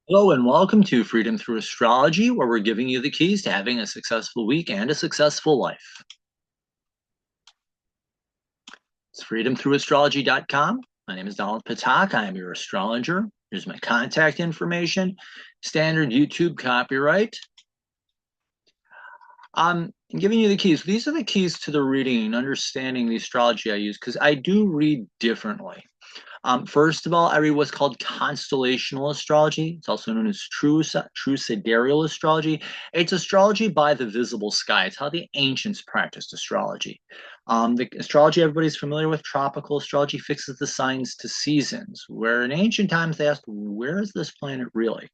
Hello and welcome to Freedom Through Astrology, where we're giving you the keys to having a successful week and a successful life. It's freedomthroughastrology.com. My name is Donald Patak. I am your astrologer. Here's my contact information, standard YouTube copyright. I'm giving you the keys. These are the keys to the reading and understanding the astrology I use because I do read differently. First of all, I read what's called constellational astrology. It's also known as true sidereal astrology. It's astrology by the visible sky. It's how the ancients practiced astrology. The astrology everybody's familiar with, tropical astrology, fixes the signs to seasons, where in ancient times they asked, where is this planet really?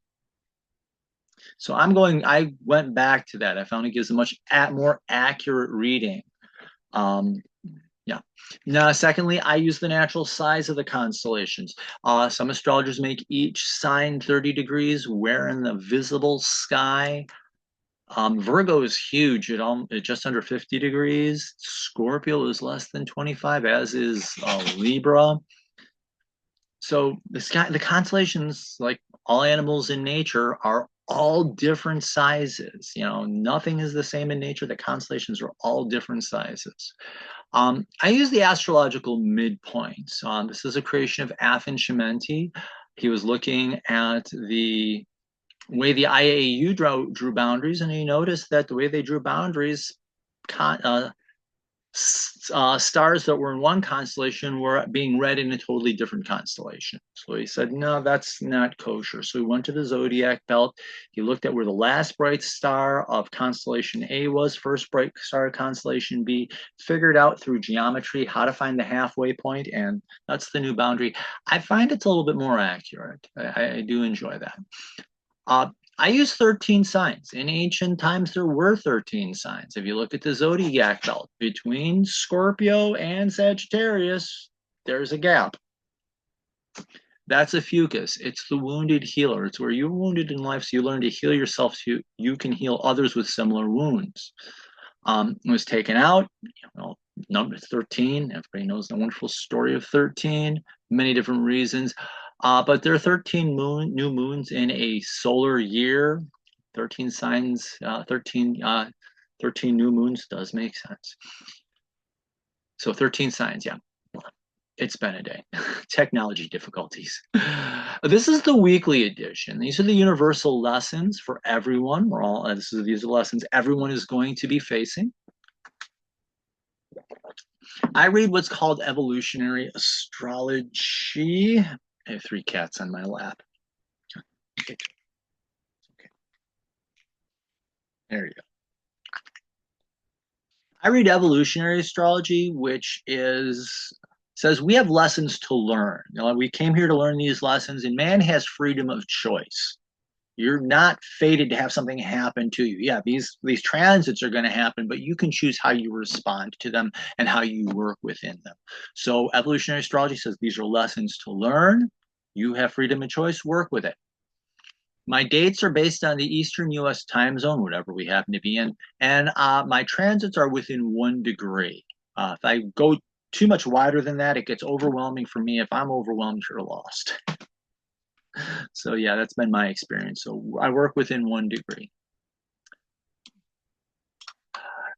So I went back to that. I found it gives a much more accurate reading. Um, yeah. Now, secondly, I use the natural size of the constellations. Some astrologers make each sign 30 degrees where in the visible sky. Virgo is huge at just under 50 degrees. Scorpio is less than 25, as is Libra. So the constellations, like all animals in nature, are all different sizes. You know, nothing is the same in nature. The constellations are all different sizes. I use the astrological midpoints. This is a creation of Athan Shimenti. He was looking at the way the IAU drew boundaries, and he noticed that the way they drew boundaries, uh, stars that were in one constellation were being read in a totally different constellation. So he said, no, that's not kosher. So he went to the zodiac belt. He looked at where the last bright star of constellation A was, first bright star of constellation B, figured out through geometry how to find the halfway point, and that's the new boundary. I find it's a little bit more accurate. I do enjoy that. Uh, I use 13 signs. In ancient times, there were 13 signs. If you look at the zodiac belt between Scorpio and Sagittarius, there's a gap. That's a fucus. It's the wounded healer. It's where you're wounded in life, so you learn to heal yourself so you can heal others with similar wounds. It was taken out, number 13. Everybody knows the wonderful story of 13, many different reasons. But there are 13 new moons in a solar year, 13 signs, 13 new moons does make sense. So 13 signs, yeah. It's been a day. Technology difficulties. This is the weekly edition. These are the universal lessons for everyone. These are lessons everyone is going to be facing. I read what's called evolutionary astrology. I have three cats on my lap. Okay. There you go. I read evolutionary astrology, which is says we have lessons to learn. We came here to learn these lessons, and man has freedom of choice. You're not fated to have something happen to you. Yeah, these transits are going to happen, but you can choose how you respond to them and how you work within them. So evolutionary astrology says these are lessons to learn. You have freedom of choice, work with it. My dates are based on the Eastern US time zone, whatever we happen to be in, and my transits are within 1 degree. If I go too much wider than that, it gets overwhelming for me. If I'm overwhelmed, you're lost. So yeah, that's been my experience. So I work within 1 degree.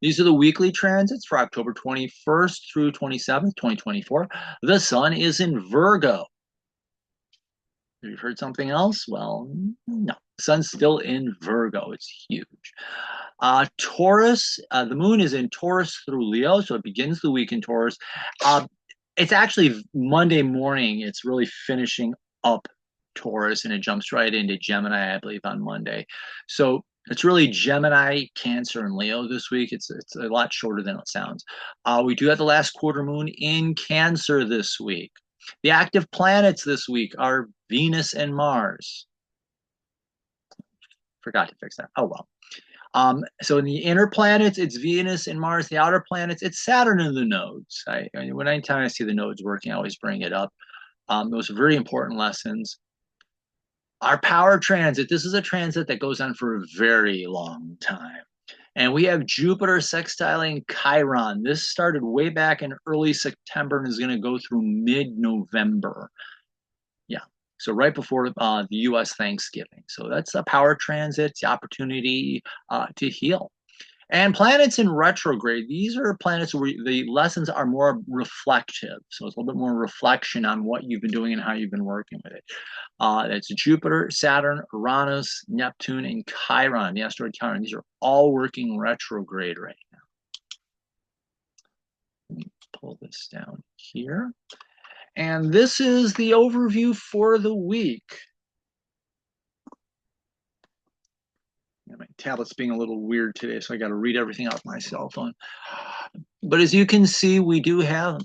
These are the weekly transits for October 21st through 27th, 2024. The sun is in Virgo. Have you heard something else? Well, no. The sun's still in Virgo. It's huge. Taurus, the moon is in Taurus through Leo, so it begins the week in Taurus. It's actually Monday morning. It's really finishing up Taurus, and it jumps right into Gemini, I believe, on Monday. So it's really Gemini, Cancer, and Leo this week. It's a lot shorter than it sounds. We do have the last quarter moon in Cancer this week. The active planets this week are Venus and Mars. Forgot to fix that. Oh well. So in the inner planets, it's Venus and Mars. The outer planets, it's Saturn and the nodes. Anytime I see the nodes working, I always bring it up. Those are very important lessons. Our power transit, this is a transit that goes on for a very long time. And we have Jupiter sextiling Chiron. This started way back in early September and is going to go through mid-November. Yeah. So right before the U.S. Thanksgiving. So that's a power transit, the opportunity to heal. And planets in retrograde, these are planets where the lessons are more reflective. So it's a little bit more reflection on what you've been doing and how you've been working with it. That's Jupiter, Saturn, Uranus, Neptune, and Chiron, the asteroid Chiron. These are all working retrograde right now. Let me pull this down here. And this is the overview for the week. My tablet's being a little weird today, so I got to read everything off my cell phone. But as you can see, we do have,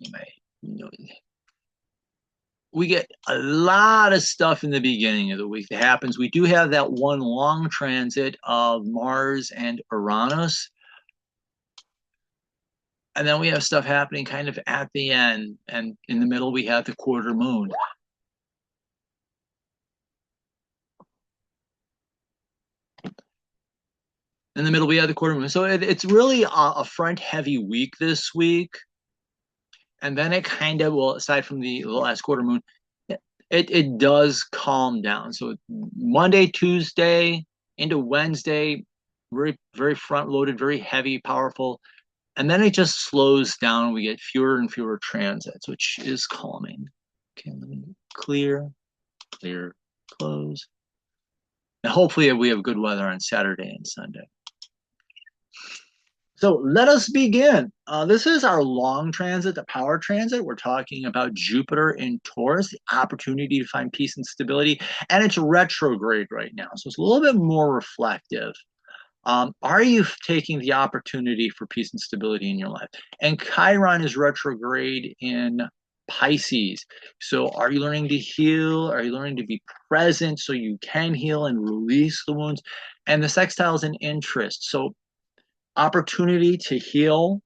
we get a lot of stuff in the beginning of the week that happens. We do have that one long transit of Mars and Uranus. And then we have stuff happening kind of at the end. And in the middle, we have the quarter moon. In the middle, we have the quarter moon. So it's really a front-heavy week this week. And then it kind of, well, aside from the last quarter moon, it does calm down. So Monday, Tuesday, into Wednesday, very, very front-loaded, very heavy, powerful. And then it just slows down. We get fewer and fewer transits, which is calming. Okay, let me clear, close. And hopefully we have good weather on Saturday and Sunday. So let us begin. This is our long transit, the power transit. We're talking about Jupiter in Taurus, the opportunity to find peace and stability. And it's retrograde right now. So it's a little bit more reflective. Are you taking the opportunity for peace and stability in your life? And Chiron is retrograde in Pisces. So are you learning to heal? Are you learning to be present so you can heal and release the wounds? And the sextile is an interest. So opportunity to heal.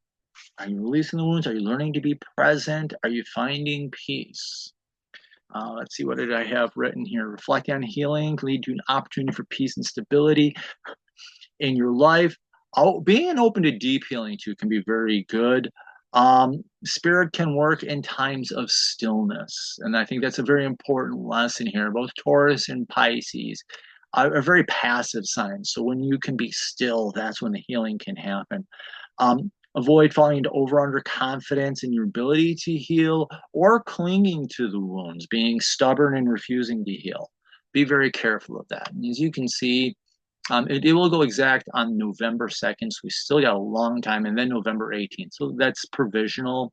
Are you releasing the wounds? Are you learning to be present? Are you finding peace? Let's see, what did I have written here? Reflecting on healing can lead to an opportunity for peace and stability in your life. Being open to deep healing too can be very good. Spirit can work in times of stillness. And I think that's a very important lesson here. Both Taurus and Pisces are very passive signs. So when you can be still, that's when the healing can happen. Avoid falling into over-under confidence in your ability to heal or clinging to the wounds, being stubborn and refusing to heal. Be very careful of that. And as you can see, it will go exact on November 2nd, so we still got a long time, and then November 18th. So that's provisional.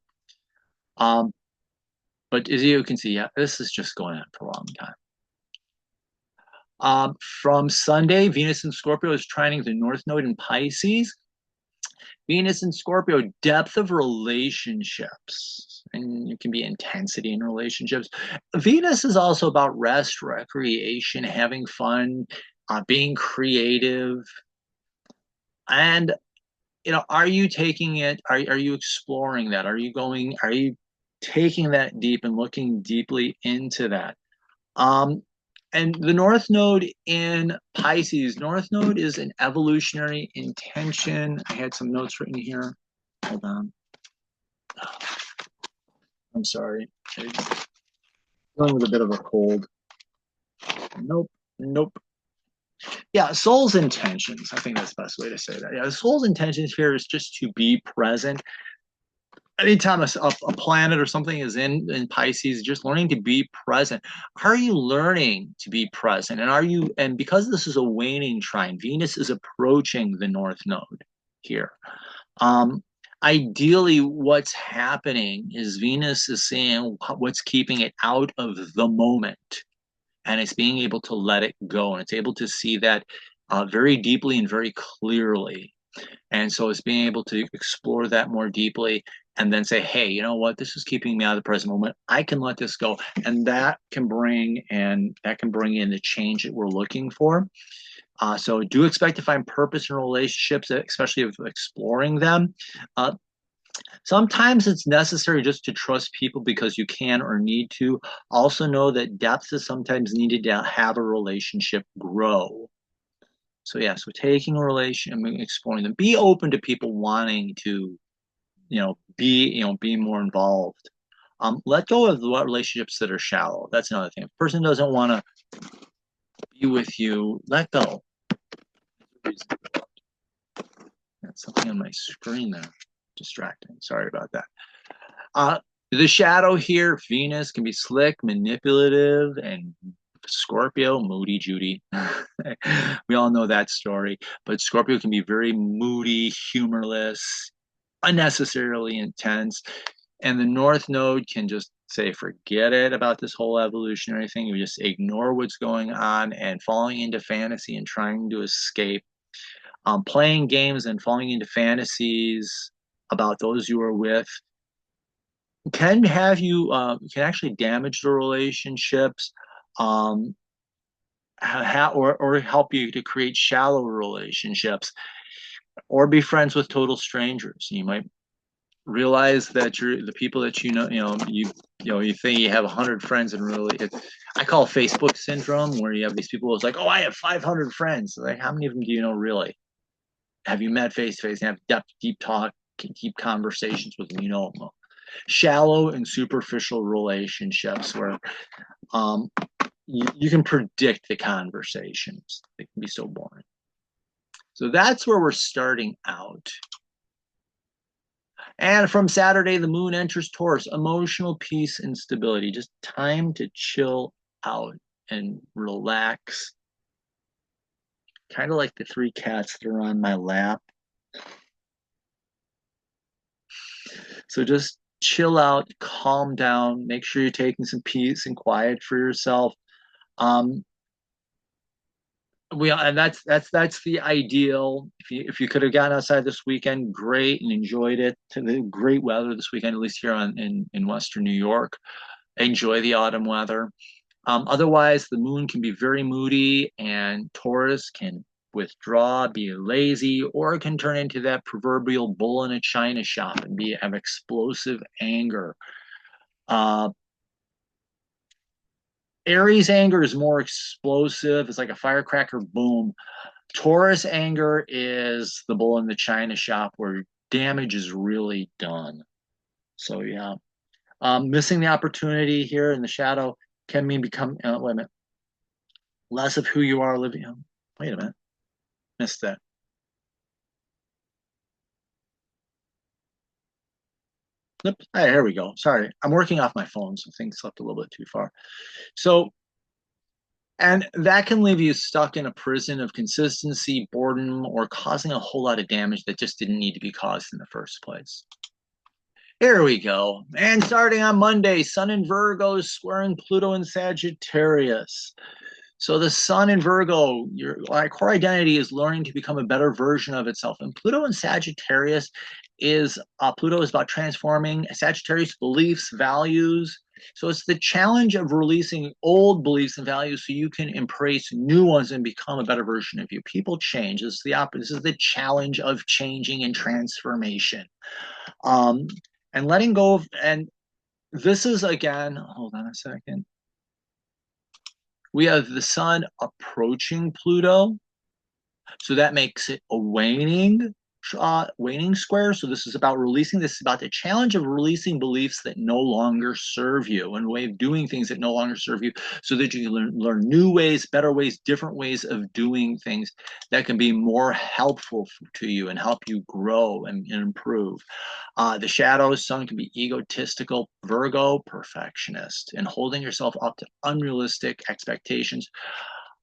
But as you can see, yeah, this is just going on for a long time. From Sunday, Venus in Scorpio is trining the North Node in Pisces. Venus in Scorpio, depth of relationships, and it can be intensity in relationships. Venus is also about rest, recreation, having fun, being creative. And, are you taking it? Are you exploring that? Are you taking that deep and looking deeply into that? And the North Node in Pisces, North Node is an evolutionary intention. I had some notes written here. Hold on. I'm sorry. I'm dealing with a bit of a cold. Nope. Yeah, soul's intentions. I think that's the best way to say that. Yeah, the soul's intentions here is just to be present. Anytime a planet or something is in Pisces, just learning to be present. Are you learning to be present? And because this is a waning trine, Venus is approaching the North Node here. Ideally, what's happening is Venus is seeing what's keeping it out of the moment, and it's being able to let it go, and it's able to see that very deeply and very clearly. And so it's being able to explore that more deeply and then say, hey, you know what? This is keeping me out of the present moment. I can let this go. And that can bring in the change that we're looking for. So do expect to find purpose in relationships, especially of exploring them. Sometimes it's necessary just to trust people because you can or need to. Also know that depth is sometimes needed to have a relationship grow. So yeah, so taking a relation and exploring them. Be open to people wanting to, be more involved. Let go of the relationships that are shallow. That's another thing. If a person doesn't want to be with you, let go. That's something on my screen there. Distracting. Sorry about that. The shadow here, Venus, can be slick, manipulative, and Scorpio, moody Judy. We all know that story. But Scorpio can be very moody, humorless, unnecessarily intense. And the North Node can just say, forget it about this whole evolutionary thing. You just ignore what's going on and falling into fantasy and trying to escape. Playing games and falling into fantasies about those you are with can have you can actually damage the relationships, um, or help you to create shallow relationships, or be friends with total strangers. You might realize that you're the people that you think you have 100 friends, and really I call it Facebook syndrome, where you have these people who's like, oh, I have 500 friends. Like, how many of them do you know really? Have you met face to face and have deep talk, deep conversations with them? You know them. Shallow and superficial relationships where um, you can predict the conversations. They can be so boring. So that's where we're starting out. And from Saturday, the moon enters Taurus, emotional peace and stability, just time to chill out and relax. Kind of like the three cats that are on my lap. So just chill out, calm down, make sure you're taking some peace and quiet for yourself. Um, and that's the ideal. If you could have gotten outside this weekend, great, and enjoyed it. To the great weather this weekend, at least here in Western New York. Enjoy the autumn weather. Otherwise, the moon can be very moody, and Taurus can withdraw, be lazy, or it can turn into that proverbial bull in a china shop and have explosive anger. Uh, Aries anger is more explosive. It's like a firecracker, boom. Taurus anger is the bull in the china shop where damage is really done. So yeah, missing the opportunity here in the shadow can mean become wait a minute, less of who you are living. Wait a minute, missed that. Oops. Hey, here we go. Sorry, I'm working off my phone, so things slept a little bit too far. So, and that can leave you stuck in a prison of consistency, boredom, or causing a whole lot of damage that just didn't need to be caused in the first place. Here we go. And starting on Monday, Sun in Virgo is squaring Pluto in Sagittarius. So the Sun in Virgo, your core identity is learning to become a better version of itself. And Pluto in Sagittarius is Pluto is about transforming Sagittarius beliefs, values. So it's the challenge of releasing old beliefs and values so you can embrace new ones and become a better version of you. People change. This is the opposite. This is the challenge of changing and transformation. Um, and letting go of, and this is again, hold on a second. We have the sun approaching Pluto, so that makes it a waning square. So this is about releasing. This is about the challenge of releasing beliefs that no longer serve you, and a way of doing things that no longer serve you, so that you can learn new ways, better ways, different ways of doing things that can be more helpful to you and help you grow and improve. The shadow sun can be egotistical, Virgo, perfectionist, and holding yourself up to unrealistic expectations.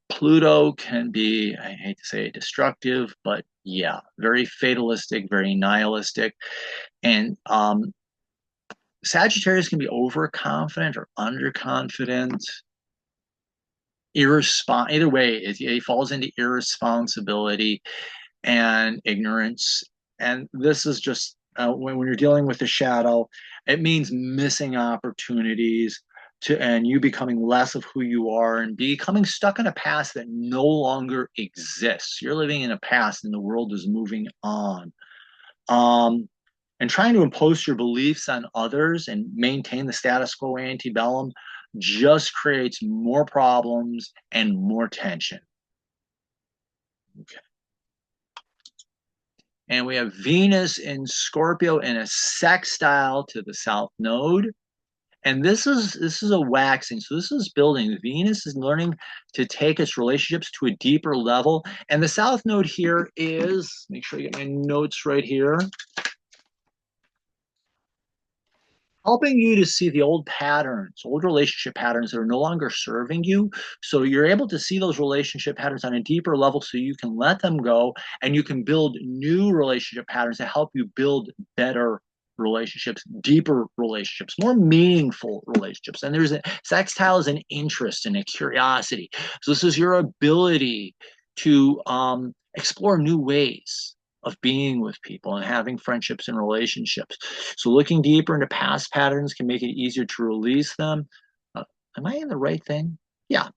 Pluto can be, I hate to say, destructive, but yeah, very fatalistic, very nihilistic. And Sagittarius can be overconfident or underconfident, either way, it falls into irresponsibility and ignorance. And this is just when you're dealing with the shadow, it means missing opportunities and you becoming less of who you are and becoming stuck in a past that no longer exists. You're living in a past and the world is moving on. And trying to impose your beliefs on others and maintain the status quo antebellum just creates more problems and more tension. Okay. And we have Venus in Scorpio in a sextile to the South Node. And this is a waxing. So this is building. Venus is learning to take its relationships to a deeper level. And the south node here is, make sure I get my notes right here, helping you to see the old patterns, old relationship patterns that are no longer serving you. So you're able to see those relationship patterns on a deeper level so you can let them go and you can build new relationship patterns that help you build better relationships, deeper relationships, more meaningful relationships. And there's a sextile is an interest and a curiosity. So this is your ability to explore new ways of being with people and having friendships and relationships. So looking deeper into past patterns can make it easier to release them. Am I in the right thing? Yeah.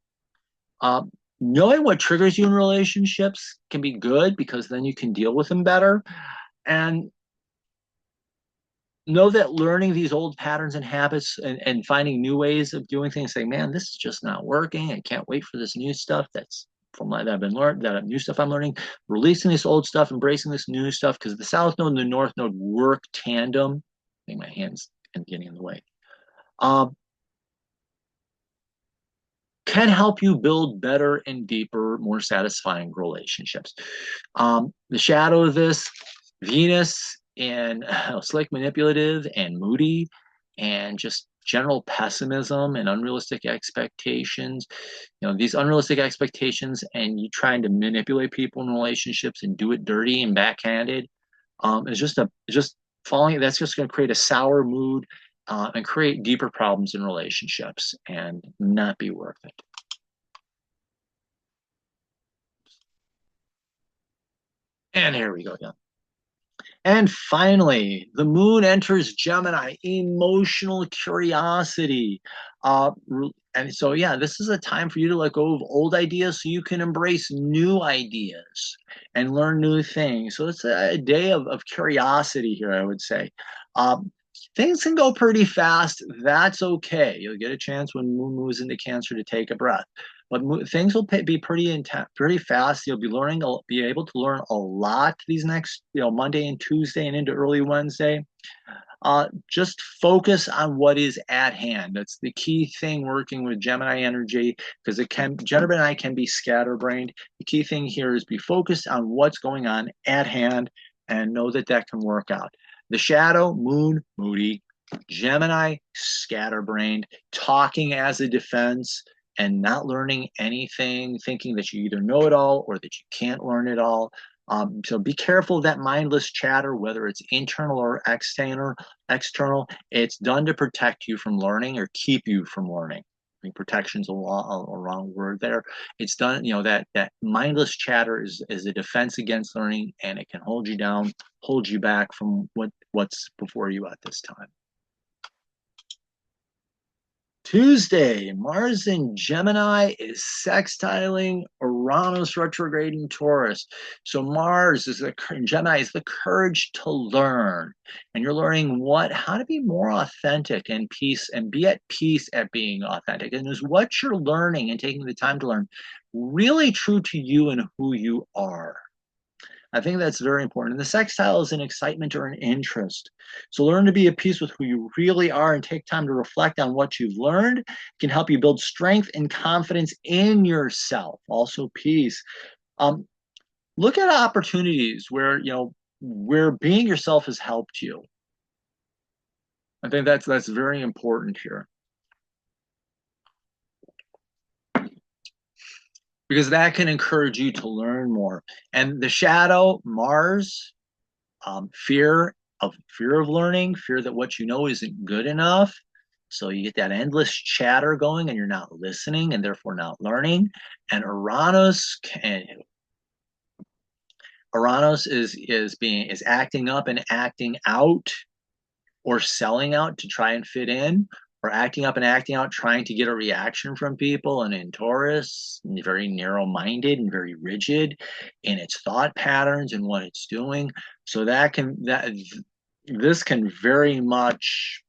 Uh, Knowing what triggers you in relationships can be good because then you can deal with them better. And know that learning these old patterns and habits and finding new ways of doing things, saying, man, this is just not working. I can't wait for this new stuff that's from that I've been learned, that new stuff I'm learning, releasing this old stuff, embracing this new stuff, because the south node and the north node work tandem. I think my hands are getting in the way. Um, can help you build better and deeper, more satisfying relationships. The shadow of this, Venus and slick, manipulative, and moody, and just general pessimism and unrealistic expectations. These unrealistic expectations, and you trying to manipulate people in relationships and do it dirty and backhanded, is just falling. That's just going to create a sour mood and create deeper problems in relationships and not be worth it. And here we go again. And finally, the moon enters Gemini, emotional curiosity. Uh, and so, yeah, this is a time for you to let go of old ideas so you can embrace new ideas and learn new things. So it's a day of curiosity here, I would say. Um, Things can go pretty fast. That's okay. You'll get a chance when moon moves into Cancer to take a breath. But things will be pretty intense, pretty fast. You'll be able to learn a lot these next, Monday and Tuesday and into early Wednesday. Just focus on what is at hand. That's the key thing working with Gemini energy, because Gemini can be scatterbrained. The key thing here is be focused on what's going on at hand and know that that can work out. The shadow, moon, moody, Gemini, scatterbrained, talking as a defense and not learning anything, thinking that you either know it all or that you can't learn it all. So be careful of that mindless chatter, whether it's internal or external. It's done to protect you from learning or keep you from learning. I think protection's a wrong word there. It's done, that mindless chatter is a defense against learning, and it can hold you down, hold you back from what's before you at this time. Tuesday, Mars in Gemini is sextiling Uranus retrograde in Taurus. So Mars is Gemini is the courage to learn, and you're learning how to be more authentic and peace and be at peace at being authentic. And is what you're learning and taking the time to learn really true to you and who you are? I think that's very important. And the sextile is an excitement or an interest. So learn to be at peace with who you really are and take time to reflect on what you've learned. It can help you build strength and confidence in yourself. Also peace. Look at opportunities where being yourself has helped you. I think that's very important here. Because that can encourage you to learn more. And the shadow, Mars, fear of learning, fear that what you know isn't good enough. So you get that endless chatter going and you're not listening and therefore not learning. And Uranus is acting up and acting out or selling out to try and fit in, or acting up and acting out trying to get a reaction from people. And in Taurus, very narrow-minded and very rigid in its thought patterns and what it's doing. So this can very much,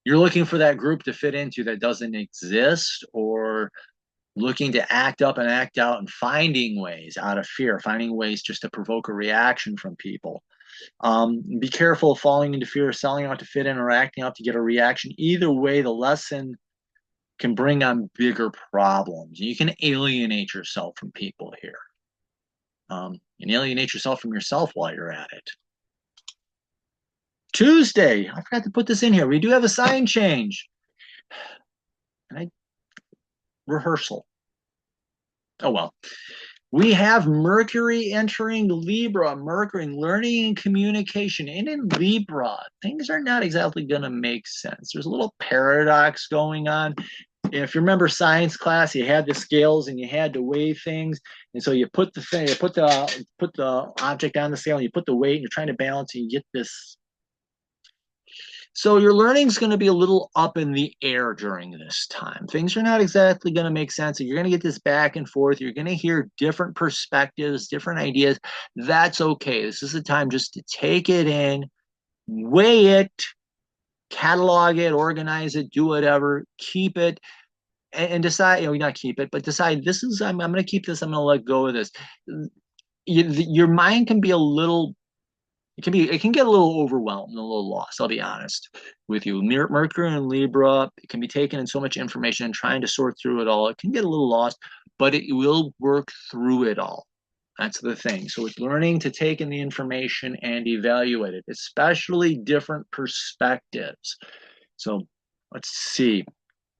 you're looking for that group to fit into that doesn't exist, or looking to act up and act out and finding ways out of fear, finding ways just to provoke a reaction from people. Be careful of falling into fear of selling out to fit in or acting out to get a reaction. Either way, the lesson can bring on bigger problems. You can alienate yourself from people here. And alienate yourself from yourself while you're at it. Tuesday, I forgot to put this in here. We do have a sign change. Rehearsal. Oh, well. We have Mercury entering Libra, Mercury learning and communication. And in Libra, things are not exactly going to make sense. There's a little paradox going on. If you remember science class, you had the scales and you had to weigh things. And so you put the thing, you put the object on the scale and you put the weight and you're trying to balance and you get this. So your learning is going to be a little up in the air during this time. Things are not exactly going to make sense. You're going to get this back and forth. You're going to hear different perspectives, different ideas. That's okay. This is the time just to take it in, weigh it, catalog it, organize it, do whatever, keep it, and decide, not keep it, but decide this is, I'm going to keep this, I'm going to let go of this. Your mind can be a little, it can get a little overwhelmed, a little lost. I'll be honest with you. Mercury and Libra, it can be taken in so much information and trying to sort through it all. It can get a little lost, but it will work through it all. That's the thing. So it's learning to take in the information and evaluate it, especially different perspectives. So let's see.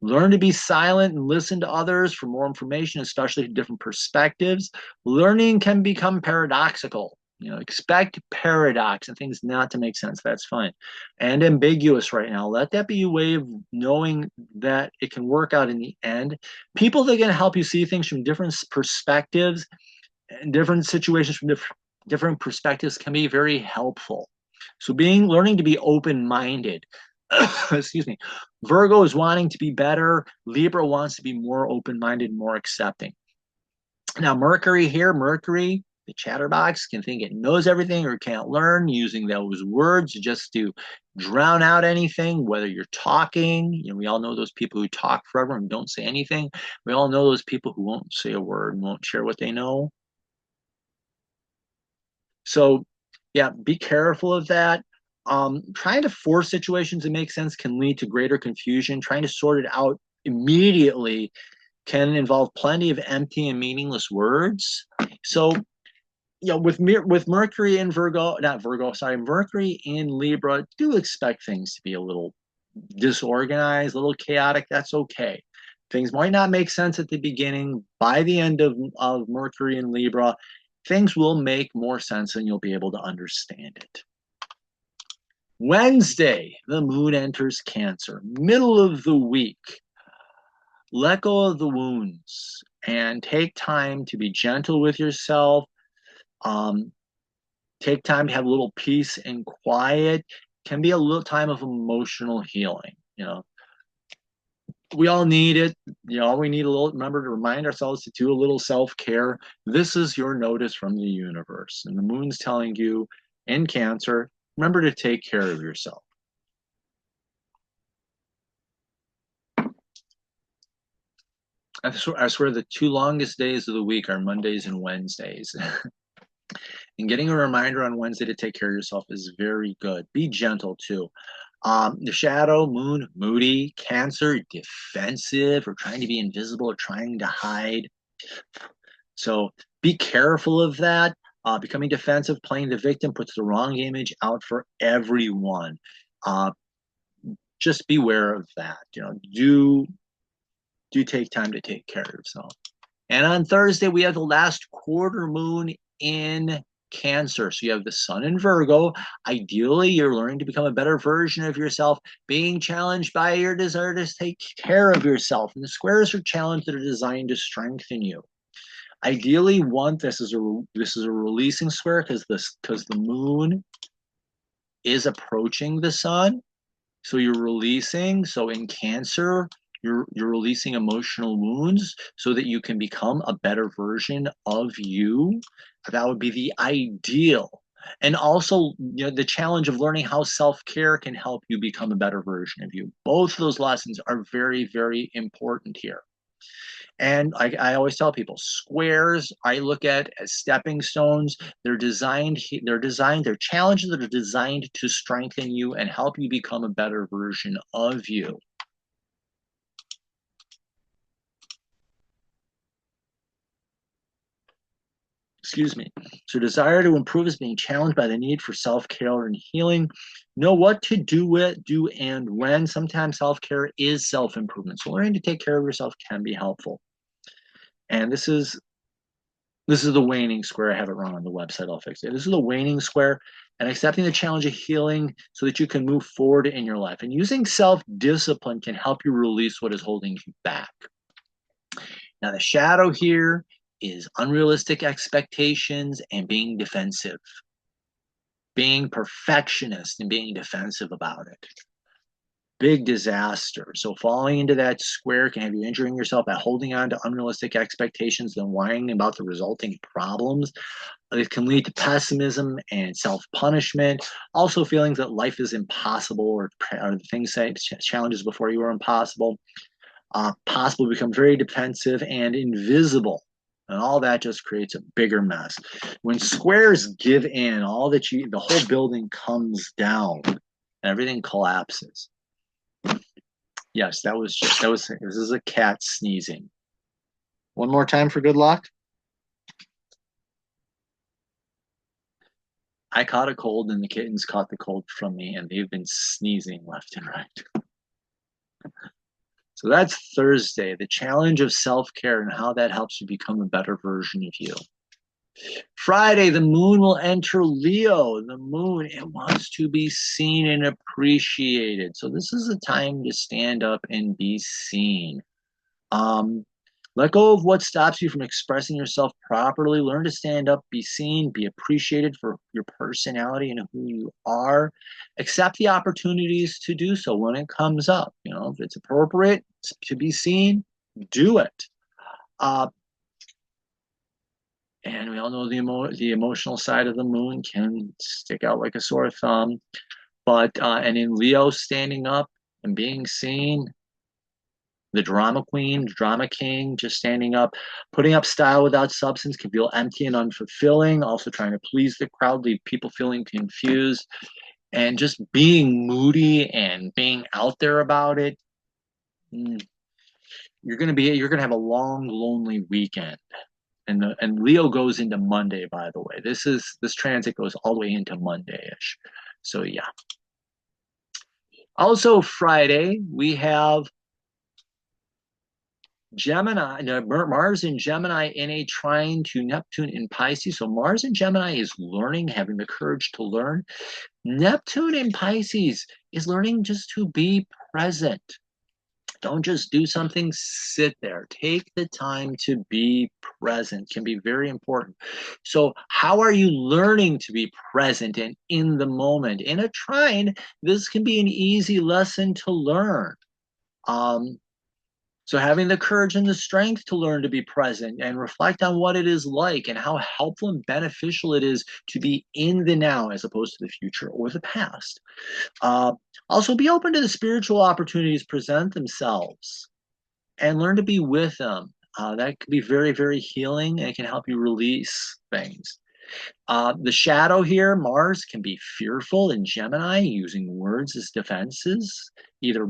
Learn to be silent and listen to others for more information, especially different perspectives. Learning can become paradoxical. Expect paradox and things not to make sense. That's fine. And ambiguous right now. Let that be a way of knowing that it can work out in the end. People that can help you see things from different perspectives and different situations from different perspectives can be very helpful. So learning to be open-minded. Excuse me. Virgo is wanting to be better. Libra wants to be more open-minded, more accepting. Now, Mercury here, the chatterbox, can think it knows everything or can't learn, using those words just to drown out anything, whether you're talking. We all know those people who talk forever and don't say anything. We all know those people who won't say a word and won't share what they know. So, yeah, be careful of that. Trying to force situations to make sense can lead to greater confusion. Trying to sort it out immediately can involve plenty of empty and meaningless words. So, with Mercury in Mercury in Libra, do expect things to be a little disorganized, a little chaotic. That's okay. Things might not make sense at the beginning. By the end of Mercury in Libra, things will make more sense and you'll be able to understand it. Wednesday, the moon enters Cancer, middle of the week. Let go of the wounds and take time to be gentle with yourself. Take time to have a little peace and quiet. Can be a little time of emotional healing. We all need it. We need a little, remember to remind ourselves to do a little self-care. This is your notice from the universe. And the moon's telling you in Cancer, remember to take care of yourself. I swear the two longest days of the week are Mondays and Wednesdays. And getting a reminder on Wednesday to take care of yourself is very good. Be gentle too. The shadow, moon, moody, Cancer, defensive, or trying to be invisible, or trying to hide. So be careful of that. Becoming defensive, playing the victim puts the wrong image out for everyone. Just beware of that. Do take time to take care of yourself. And on Thursday, we have the last quarter moon in Cancer. So you have the sun in Virgo. Ideally, you're learning to become a better version of yourself, being challenged by your desire to take care of yourself. And the squares are challenges that are designed to strengthen you. Ideally, this is a releasing square because the moon is approaching the sun. So you're releasing. So in Cancer, you're releasing emotional wounds so that you can become a better version of you. That would be the ideal. And also, the challenge of learning how self-care can help you become a better version of you. Both of those lessons are very, very important here. And I always tell people, squares I look at as stepping stones. They're challenges that are designed to strengthen you and help you become a better version of you. Excuse me. So desire to improve is being challenged by the need for self-care and healing. Know what to do and when. Sometimes self-care is self-improvement. So learning to take care of yourself can be helpful. And this is the waning square. I have it wrong on the website. I'll fix it. This is the waning square, and accepting the challenge of healing so that you can move forward in your life. And using self-discipline can help you release what is holding you back. Now, the shadow here is unrealistic expectations and being defensive, being perfectionist and being defensive about it. Big disaster. So falling into that square can have you injuring yourself by holding on to unrealistic expectations and whining about the resulting problems. It can lead to pessimism and self-punishment. Also, feelings that life is impossible, or the things that challenges before you were impossible. Possible become very defensive and invisible. And all that just creates a bigger mess. When squares give in, the whole building comes down and everything collapses. Yes, this is a cat sneezing. One more time for good luck. I caught a cold and the kittens caught the cold from me, and they've been sneezing left and right. So that's Thursday, the challenge of self-care and how that helps you become a better version of you. Friday, the moon will enter Leo. The moon, it wants to be seen and appreciated. So this is a time to stand up and be seen. Let go of what stops you from expressing yourself properly. Learn to stand up, be seen, be appreciated for your personality and who you are. Accept the opportunities to do so when it comes up. You know, if it's appropriate to be seen, do it. And we all know the emotional side of the moon can stick out like a sore thumb. But and in Leo, standing up and being seen, the drama queen, drama king, just standing up, putting up style without substance can feel empty and unfulfilling. Also trying to please the crowd, leave people feeling confused, and just being moody and being out there about it. You're gonna have a long, lonely weekend. And Leo goes into Monday, by the way. This transit goes all the way into Monday-ish. So yeah. Also Friday, we have Gemini, Mars in Gemini in a trine to Neptune in Pisces. So Mars in Gemini is learning, having the courage to learn. Neptune in Pisces is learning just to be present. Don't just do something, sit there. Take the time to be present. Can be very important. So how are you learning to be present and in the moment? In a trine, this can be an easy lesson to learn. So having the courage and the strength to learn to be present and reflect on what it is like and how helpful and beneficial it is to be in the now as opposed to the future or the past. Also be open to the spiritual opportunities present themselves and learn to be with them. That can be very, very healing, and it can help you release things. The shadow here, Mars, can be fearful in Gemini, using words as defenses, either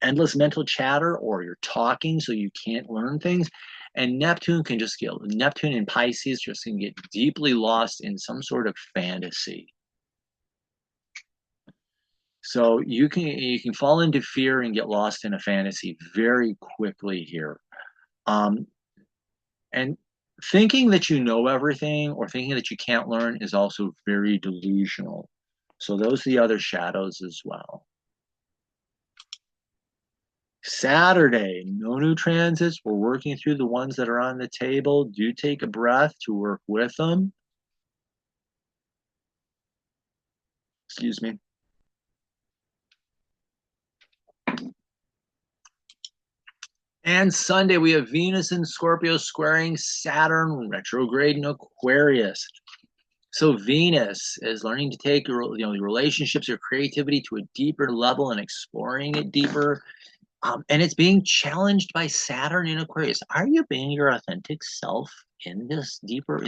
endless mental chatter or you're talking so you can't learn things. And Neptune in Pisces just can get deeply lost in some sort of fantasy. So you can fall into fear and get lost in a fantasy very quickly here. And thinking that you know everything or thinking that you can't learn is also very delusional. So those are the other shadows as well. Saturday, no new transits. We're working through the ones that are on the table. Do take a breath to work with them. Excuse me. And Sunday, we have Venus in Scorpio squaring Saturn retrograde in Aquarius. So Venus is learning to take your relationships, your creativity to a deeper level and exploring it deeper. And it's being challenged by Saturn in Aquarius. Are you being your authentic self in these deeper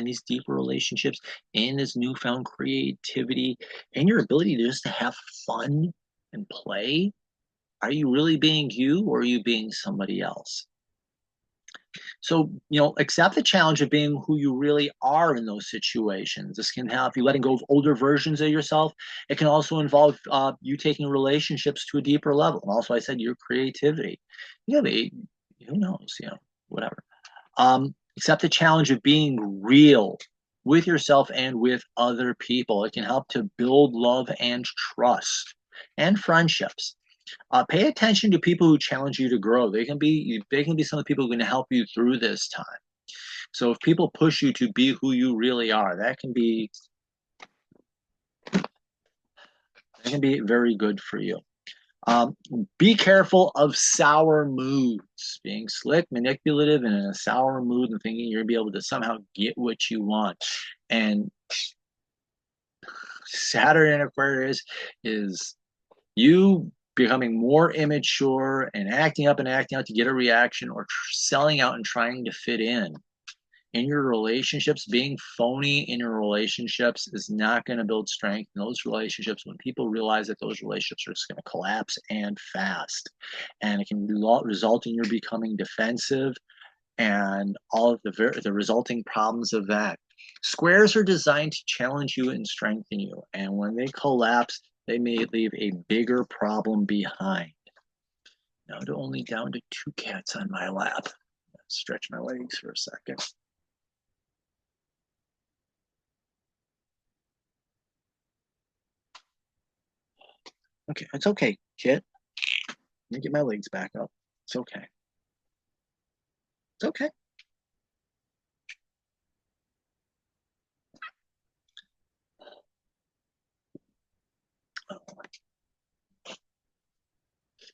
relationships, in this newfound creativity, and your ability to just to have fun and play? Are you really being you, or are you being somebody else? So, accept the challenge of being who you really are in those situations. This can help you letting go of older versions of yourself. It can also involve you taking relationships to a deeper level. And also, I said your creativity. Who knows, whatever. Accept the challenge of being real with yourself and with other people. It can help to build love and trust and friendships. Pay attention to people who challenge you to grow. They can be some of the people who are going to help you through this time. So if people push you to be who you really are, that can be very good for you. Be careful of sour moods, being slick, manipulative, and in a sour mood and thinking you're going to be able to somehow get what you want. And Saturn in Aquarius is you becoming more immature and acting up and acting out to get a reaction, or selling out and trying to fit in your relationships. Being phony in your relationships is not going to build strength in those relationships. When people realize that those relationships are just going to collapse and fast, and it can result in your becoming defensive and all of the resulting problems of that. Squares are designed to challenge you and strengthen you, and when they collapse, they may leave a bigger problem behind. Now to only down to 2 cats on my lap. Stretch my legs for a second. Okay, it's okay, kit. Let me get my legs back up. It's okay. It's okay.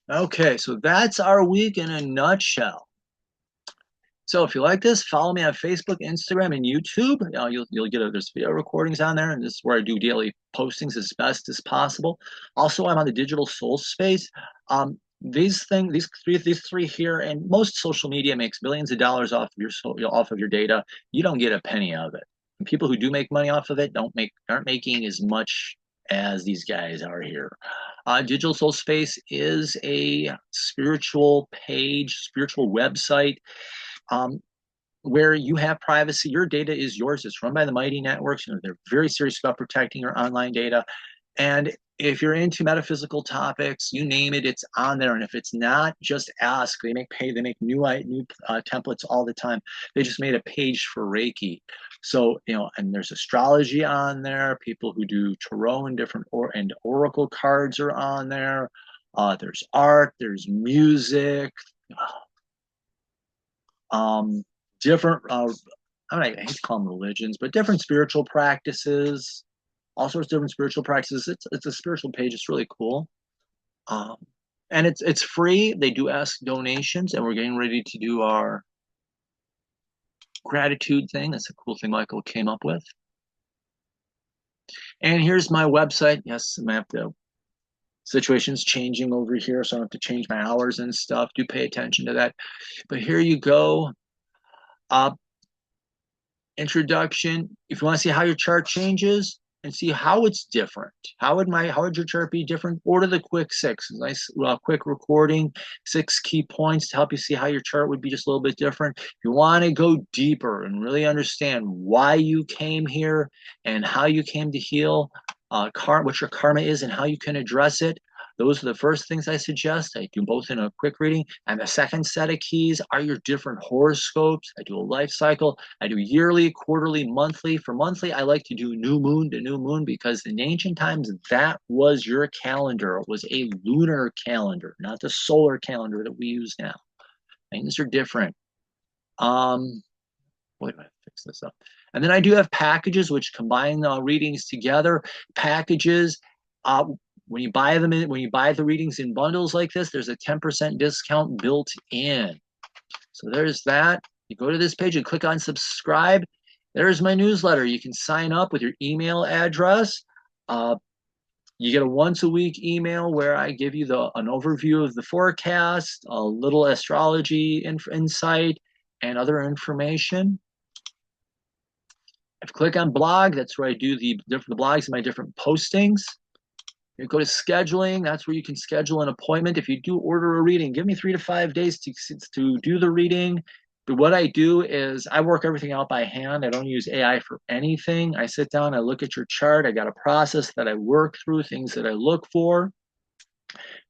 Okay, so that's our week in a nutshell. So if you like this, follow me on Facebook, Instagram, and YouTube. You'll get there's video recordings on there, and this is where I do daily postings as best as possible. Also, I'm on the Digital Soul Space. These three here, and most social media makes billions of dollars off of your data. You don't get a penny of it. And people who do make money off of it aren't making as much as these guys are here. Digital Soul Space is a spiritual website, um, where you have privacy. Your data is yours. It's run by the Mighty Networks. They're very serious about protecting your online data. And if you're into metaphysical topics, you name it, it's on there. And if it's not, just ask. They make new templates all the time. They just made a page for Reiki. So, and there's astrology on there. People who do tarot and and oracle cards are on there. There's art, there's music, different, I hate to call them religions, but different spiritual practices, all sorts of different spiritual practices. It's a spiritual page. It's really cool. And it's free. They do ask donations, and we're getting ready to do our gratitude thing. That's a cool thing Michael came up with. And here's my website. Yes, I have to. Situation's changing over here, so I have to change my hours and stuff. Do pay attention to that. But here you go. Introduction. If you want to see how your chart changes and see how it's different, how would your chart be different? Order the quick 6. Nice quick recording, 6 key points to help you see how your chart would be just a little bit different. If you want to go deeper and really understand why you came here and how you came to heal, what your karma is and how you can address it, those are the first things I suggest. I do both in a quick reading. And the second set of keys are your different horoscopes. I do a life cycle. I do yearly, quarterly, monthly. For monthly, I like to do new moon to new moon, because in ancient times, that was your calendar. It was a lunar calendar, not the solar calendar that we use now. Things are different. Wait a minute, fix this up. And then I do have packages which combine readings together. Packages, when you buy the readings in bundles like this, there's a 10% discount built in. So there's that. You go to this page and click on subscribe. There's my newsletter. You can sign up with your email address. You get a once a week email where I give you an overview of the forecast, a little astrology insight, and other information. If you click on blog, that's where I do the blogs and my different postings. You go to scheduling, that's where you can schedule an appointment. If you do order a reading, give me 3 to 5 days to do the reading. But what I do is I work everything out by hand. I don't use AI for anything. I sit down, I look at your chart. I got a process that I work through, things that I look for.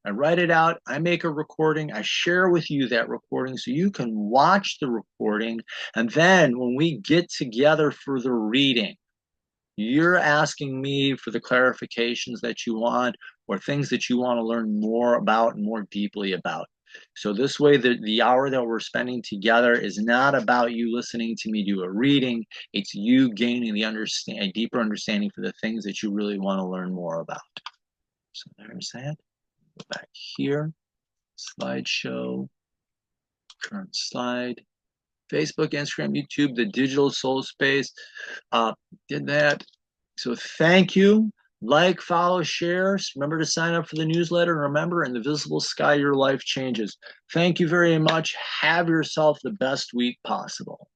I write it out. I make a recording. I share with you that recording so you can watch the recording. And then when we get together for the reading, you're asking me for the clarifications that you want or things that you want to learn more about and more deeply about. So this way, the hour that we're spending together is not about you listening to me do a reading. It's you gaining a deeper understanding for the things that you really want to learn more about. So there's that. Go back here, slideshow, current slide, Facebook, Instagram, YouTube, the digital soul space. Did that. So thank you. Like, follow, share. Remember to sign up for the newsletter. And remember, in the visible sky, your life changes. Thank you very much. Have yourself the best week possible.